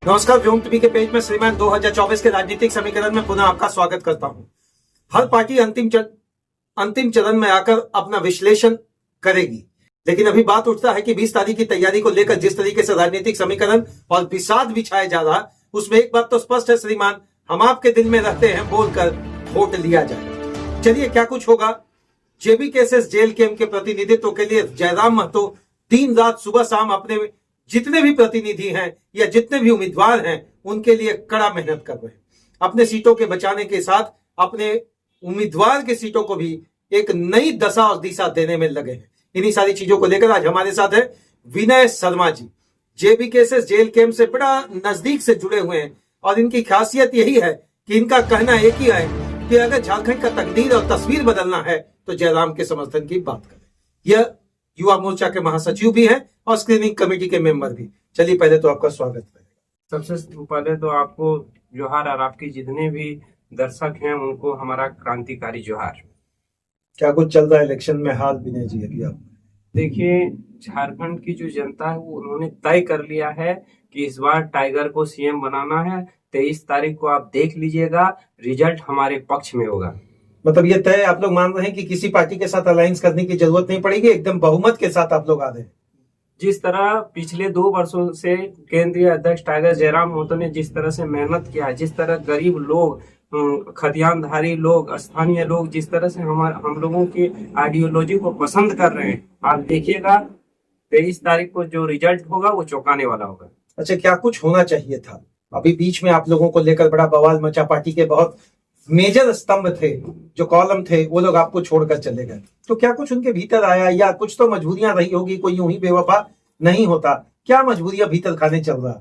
नमस्कार, व्योम टीवी के पेज में श्रीमान 2024 के राजनीतिक समीकरण में पुनः आपका स्वागत करता हूं। हर पार्टी अंतिम चरण में आकर अपना विश्लेषण करेगी, लेकिन अभी बात उठता है कि 20 तारीख की तैयारी को लेकर जिस तरीके से राजनीतिक समीकरण और विषाद बिछाया जा रहा, उसमें एक बात तो स्पष्ट है श्रीमान, हम आपके दिल में रहते हैं बोलकर वोट लिया जाए। चलिए क्या कुछ होगा। जेबी केसेस जेल कैंप के प्रतिनिधित्व के लिए जयराम महतो दिन रात सुबह शाम अपने जितने भी प्रतिनिधि हैं या जितने भी उम्मीदवार हैं उनके लिए कड़ा मेहनत कर रहे हैं। अपने सीटों के बचाने के साथ अपने उम्मीदवार के सीटों को भी एक नई दशा और दिशा देने में लगे हैं। इन्हीं सारी चीजों को लेकर आज हमारे साथ है विनय शर्मा जी। जेबी केसेस जेल कैंप से बड़ा नजदीक से जुड़े हुए हैं और इनकी खासियत यही है कि इनका कहना एक ही है कि अगर झारखंड का तकदीर और तस्वीर बदलना है तो जयराम के समर्थन की बात करें। यह युवा मोर्चा के महासचिव भी हैं और स्क्रीनिंग कमेटी के मेंबर भी। चलिए पहले तो आपका स्वागत रहेगा। सबसे पहले तो आपको जोहार और आपके जितने भी दर्शक हैं उनको हमारा क्रांतिकारी जोहार। क्या कुछ चल रहा है इलेक्शन में हाल विनय जी? अभी आप देखिए, झारखंड की जो जनता है वो उन्होंने तय कर लिया है कि इस बार टाइगर को सीएम बनाना है। 23 तारीख को आप देख लीजिएगा, रिजल्ट हमारे पक्ष में होगा। मतलब ये तय आप लोग मान रहे हैं कि किसी पार्टी के साथ अलायंस करने की जरूरत नहीं पड़ेगी, एकदम बहुमत के साथ आप लोग आ रहे हैं। जिस तरह पिछले 2 वर्षों से केंद्रीय अध्यक्ष टाइगर जयराम महतो ने जिस तरह से मेहनत किया है, जिस तरह गरीब लोग, खतियानधारी लोग, स्थानीय लोग जिस तरह से हम लोगों की आइडियोलॉजी को पसंद कर रहे हैं, आप देखिएगा 23 तारीख को जो रिजल्ट होगा वो चौंकाने वाला होगा। अच्छा, क्या कुछ होना चाहिए था? अभी बीच में आप लोगों को लेकर बड़ा बवाल मचा, पार्टी के बहुत मेजर स्तंभ थे, जो कॉलम थे, वो लोग आपको छोड़कर चले गए। तो क्या कुछ उनके भीतर आया या कुछ तो मजबूरियां रही होगी, कोई यूं ही बेवफा नहीं होता। क्या मजबूरियां भीतर खाने चल रहा?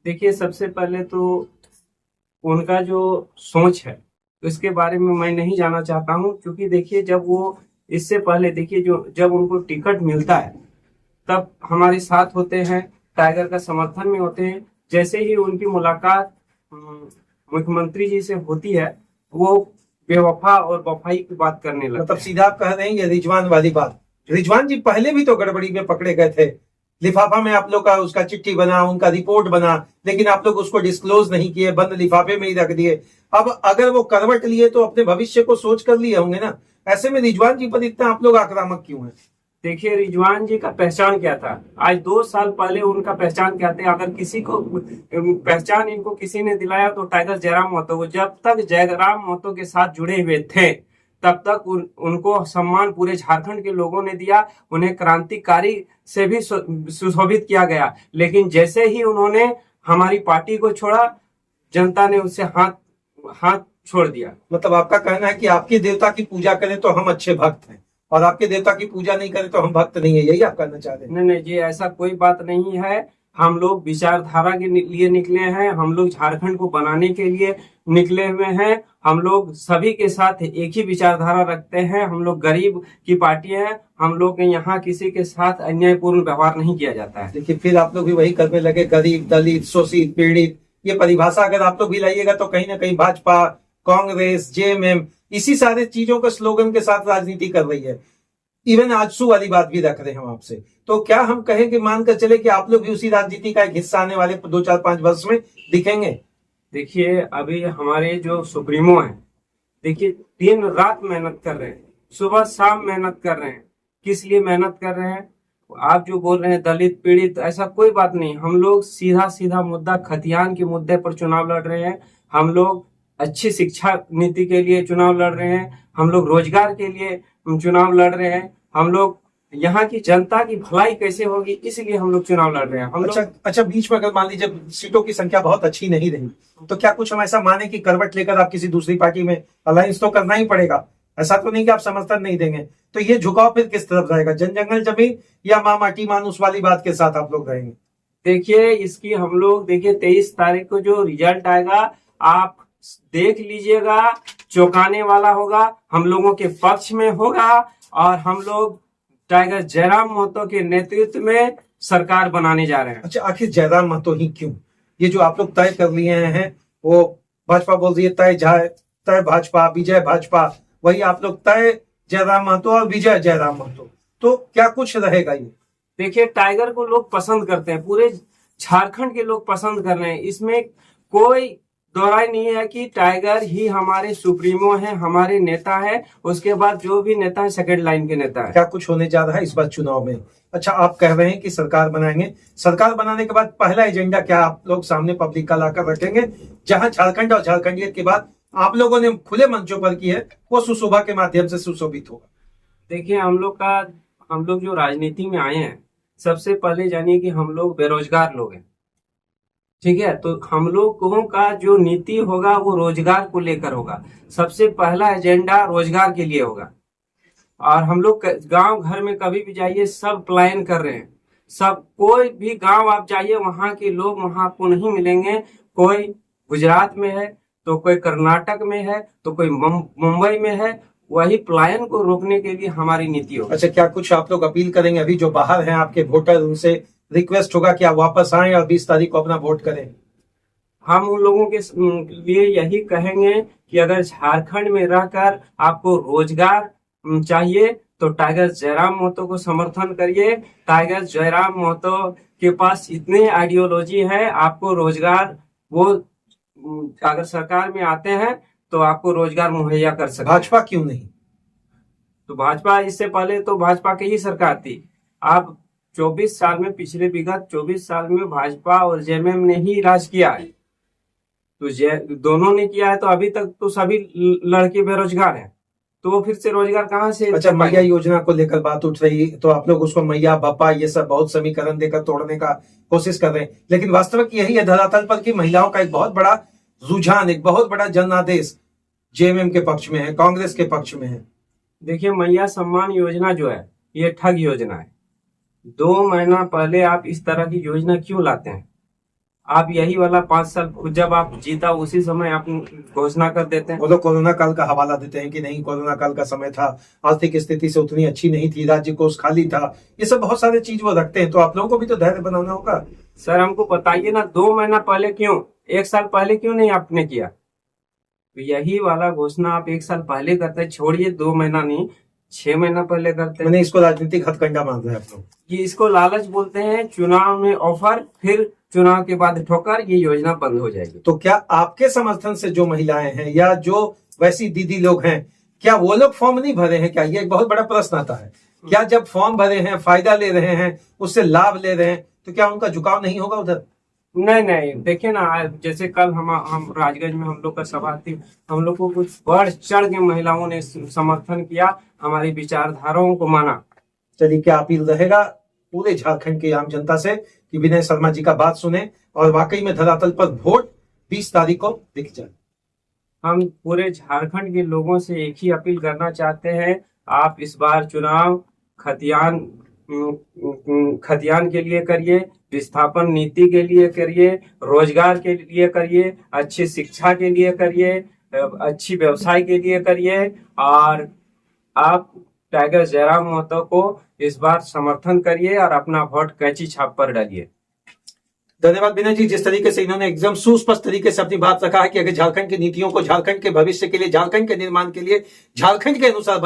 देखिए, सबसे पहले तो उनका जो सोच है उसके बारे में मैं नहीं जाना चाहता हूं, क्योंकि देखिए जब वो इससे पहले देखिए जब उनको टिकट मिलता है तब हमारे साथ होते हैं, टाइगर का समर्थन में होते हैं। जैसे ही उनकी मुलाकात मुख्यमंत्री जी से होती है वो बेवफा और वफाई की बात करने लगते हैं। मतलब सीधा आप कह रहे हैं ये रिजवान वाली बात। रिजवान जी पहले भी तो गड़बड़ी में पकड़े गए थे। लिफाफा में आप लोग का उसका चिट्ठी बना, उनका रिपोर्ट बना, लेकिन आप लोग उसको डिस्क्लोज नहीं किए, बंद लिफाफे में ही रख दिए। अब अगर वो करवट लिए तो अपने भविष्य को सोच कर लिए होंगे ना। ऐसे में रिजवान जी पर इतना आप लोग आक्रामक क्यों हैं? देखिए, रिजवान जी का पहचान क्या था? आज 2 साल पहले उनका पहचान क्या था? अगर किसी को पहचान इनको किसी ने दिलाया तो टाइगर जयराम महतो। जब तक जयराम महतो के साथ जुड़े हुए थे तब तक उनको सम्मान पूरे झारखंड के लोगों ने दिया, उन्हें क्रांतिकारी से भी सुशोभित किया गया। लेकिन जैसे ही उन्होंने हमारी पार्टी को छोड़ा, जनता ने उससे हाथ छोड़ दिया। मतलब आपका कहना है कि आपके देवता की पूजा करें तो हम अच्छे भक्त हैं और आपके देवता की पूजा नहीं करें तो हम भक्त नहीं है, यही आप कहना चाह रहे हैं? नहीं जी, ऐसा कोई बात नहीं है। हम लोग विचारधारा के लिए निकले हैं, हम लोग झारखंड को बनाने के लिए निकले हुए हैं। हम लोग सभी के साथ एक ही विचारधारा रखते हैं। हम लोग गरीब की पार्टी है, हम लोग के यहाँ किसी के साथ अन्यायपूर्ण व्यवहार नहीं किया जाता है। देखिए, फिर आप लोग भी वही करने लगे, गरीब, दलित, शोषित, पीड़ित। ये परिभाषा अगर आप लोग भी लाइएगा तो कहीं ना कहीं भाजपा, कांग्रेस, जेएमएम इसी सारे चीजों के स्लोगन के साथ राजनीति कर रही है। इवन आजसू वाली बात भी रख रहे हैं हम आपसे। तो क्या हम कहें कि मानकर चले कि आप लोग भी उसी राजनीति का एक हिस्सा आने वाले 2, 4, 5 वर्ष में दिखेंगे? देखिए, अभी हमारे जो सुप्रीमो हैं, देखिए दिन रात मेहनत कर रहे हैं, सुबह शाम मेहनत कर रहे हैं। किस लिए मेहनत कर रहे हैं? आप जो बोल रहे हैं दलित, पीड़ित, ऐसा कोई बात नहीं। हम लोग सीधा मुद्दा खतियान के मुद्दे पर चुनाव लड़ रहे हैं। हम लोग अच्छी शिक्षा नीति के लिए चुनाव लड़ रहे हैं। हम लोग रोजगार के लिए चुनाव लड़ रहे हैं। हम लोग यहाँ की जनता की भलाई कैसे होगी इसलिए हम लोग चुनाव लड़ रहे हैं। अच्छा, बीच में अगर मान लीजिए सीटों की संख्या बहुत अच्छी नहीं रही तो क्या कुछ हम ऐसा माने कि करवट लेकर आप किसी दूसरी पार्टी में अलायंस तो करना ही पड़ेगा? ऐसा तो नहीं कि आप समर्थन नहीं देंगे। तो ये झुकाव फिर किस तरफ रहेगा, जन जंगल जमीन या माँ माटी मानुस वाली बात के साथ आप लोग रहेंगे? देखिए, इसकी हम लोग 23 तारीख को जो रिजल्ट आएगा आप देख लीजिएगा, चौंकाने वाला होगा, हम लोगों के पक्ष में होगा और हम लोग टाइगर जयराम महतो के नेतृत्व में सरकार बनाने जा रहे हैं। अच्छा, आखिर जयराम महतो ही क्यों? ये जो आप लोग तय कर लिए हैं, वो भाजपा बोल रही है तय भाजपा, विजय भाजपा, वही आप लोग तय जयराम महतो और विजय जयराम महतो। तो क्या कुछ रहेगा ये? देखिए, टाइगर को लोग पसंद करते हैं, पूरे झारखंड के लोग पसंद कर रहे हैं। इसमें कोई दोहराई नहीं है कि टाइगर ही हमारे सुप्रीमो है, हमारे नेता है। उसके बाद जो भी नेता है सेकंड लाइन के नेता है। क्या कुछ होने जा रहा है इस बार चुनाव में? अच्छा, आप कह रहे हैं कि सरकार बनाएंगे, सरकार बनाने के बाद पहला एजेंडा क्या आप लोग सामने पब्लिक का लाकर रखेंगे? जहां झारखंड और झारखंडियत की बात आप लोगों ने खुले मंचों पर की है, वो सुशोभा के माध्यम से सुशोभित होगा। देखिए, हम लोग जो राजनीति में आए हैं, सबसे पहले जानिए कि हम लोग बेरोजगार लोग हैं, ठीक है। तो हम लोगों का जो नीति होगा वो रोजगार को लेकर होगा। सबसे पहला एजेंडा रोजगार के लिए होगा। और हम लोग गांव घर में कभी भी जाइए, सब पलायन कर रहे हैं। सब, कोई भी गांव आप जाइए, वहां के लोग वहां आपको नहीं मिलेंगे। कोई गुजरात में है, तो कोई कर्नाटक में है, तो कोई मुंबई में है। वही पलायन को रोकने के लिए हमारी नीति होगी। अच्छा, क्या कुछ आप लोग अपील करेंगे? अभी जो बाहर हैं आपके वोटर, उनसे रिक्वेस्ट होगा कि आप वापस आएं और 20 तारीख को अपना वोट करें? हम उन लोगों के लिए यही कहेंगे कि अगर झारखंड में रहकर आपको रोजगार चाहिए तो टाइगर जयराम महतो को समर्थन करिए। टाइगर जयराम महतो के पास इतने आइडियोलॉजी है, आपको रोजगार, वो अगर सरकार में आते हैं तो आपको रोजगार मुहैया कर सकते हैं। भाजपा क्यों नहीं? तो भाजपा, इससे पहले तो भाजपा की ही सरकार थी। आप 24 साल में, पिछले विगत 24 साल में भाजपा और जेएमएम ने ही राज किया है। तो दोनों ने किया है, तो अभी तक तो सभी लड़के बेरोजगार हैं, तो वो फिर से रोजगार कहाँ से? अच्छा, मैया योजना को लेकर बात उठ रही, तो आप लोग उसको मैया बप्पा ये सब बहुत समीकरण देकर तोड़ने का कोशिश कर रहे हैं, लेकिन वास्तविक यही है धरातल पर कि महिलाओं का एक बहुत बड़ा रुझान, एक बहुत बड़ा जनादेश जेएमएम के पक्ष में है, कांग्रेस के पक्ष में है। देखिए, मैया सम्मान योजना जो है, ये ठग योजना है। 2 महीना पहले आप इस तरह की योजना क्यों लाते हैं? आप यही वाला 5 साल जब आप जीता, उसी समय आप घोषणा कर देते हैं। वो लोग कोरोना काल का हवाला देते हैं कि नहीं, कोरोना काल का समय था, आर्थिक स्थिति से उतनी अच्छी नहीं थी, राज्य कोष खाली था, ये सब बहुत सारे चीज वो रखते हैं। तो आप लोगों को भी तो धैर्य बनाना होगा। सर, हमको बताइए ना, 2 महीना पहले क्यों, 1 साल पहले क्यों नहीं आपने किया? तो यही वाला घोषणा आप 1 साल पहले करते, छोड़िए 2 महीना नहीं, 6 महीना पहले करते। मैंने इसको राजनीतिक हथकंडा मान रहे हैं आप लोग। ये इसको लालच बोलते हैं। चुनाव में ऑफर, फिर चुनाव के बाद ठोकर, ये योजना बंद हो जाएगी। तो क्या आपके समर्थन से जो महिलाएं हैं या जो वैसी दीदी लोग हैं, क्या वो लोग फॉर्म नहीं भरे हैं? क्या ये एक बहुत बड़ा प्रश्न आता है। क्या जब फॉर्म भरे हैं, फायदा ले रहे हैं, उससे लाभ ले रहे हैं, तो क्या उनका झुकाव नहीं होगा उधर? नहीं, देखिए ना, जैसे कल हम राजगंज में हम लोग का सभा थी, हम लोग को कुछ बढ़ चढ़ के महिलाओं ने समर्थन किया, हमारी विचारधाराओं को माना। चलिए, क्या अपील रहेगा पूरे झारखंड की आम जनता से कि विनय शर्मा जी का बात सुने और वाकई में धरातल पर वोट 20 तारीख को दिख जाए? हम पूरे झारखंड के लोगों से एक ही अपील करना चाहते हैं, आप इस बार चुनाव खतियान के लिए करिए, विस्थापन नीति के लिए करिए, रोजगार के लिए करिए, अच्छी शिक्षा के लिए करिए, अच्छी व्यवसाय के लिए करिए। और आप टाइगर जयराम महतो को इस बार समर्थन करिए और अपना वोट कैंची छाप पर डालिए। धन्यवाद विनय जी, जिस तरीके से इन्होंने एकदम सुस्पष्ट तरीके से अपनी बात रखा है कि अगर झारखंड की नीतियों को झारखंड के भविष्य के लिए, झारखंड के निर्माण के लिए, झारखंड के अनुसार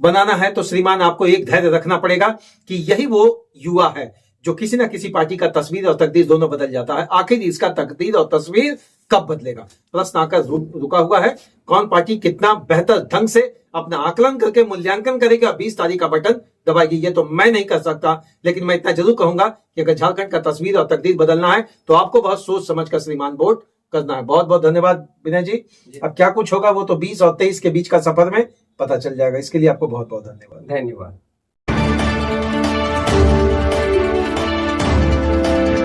बनाना है, तो श्रीमान आपको एक धैर्य रखना पड़ेगा कि यही वो युवा है जो किसी ना किसी पार्टी का तस्वीर और तकदीर दोनों बदल जाता है। आखिर इसका तकदीर और तस्वीर कब बदलेगा? प्रश्न आकर रुका हुआ है। कौन पार्टी कितना बेहतर ढंग से अपना आकलन करके मूल्यांकन करेगा, 20 तारीख का बटन दबाएगी, ये तो मैं नहीं कर सकता, लेकिन मैं इतना जरूर कहूंगा कि अगर झारखंड का तस्वीर और तकदीर बदलना है तो आपको बहुत सोच समझ कर श्रीमान वोट करना है। बहुत बहुत धन्यवाद विनय जी। अब क्या कुछ होगा वो तो 20 और 23 के बीच का सफर में पता चल जाएगा। इसके लिए आपको बहुत बहुत धन्यवाद। धन्यवाद।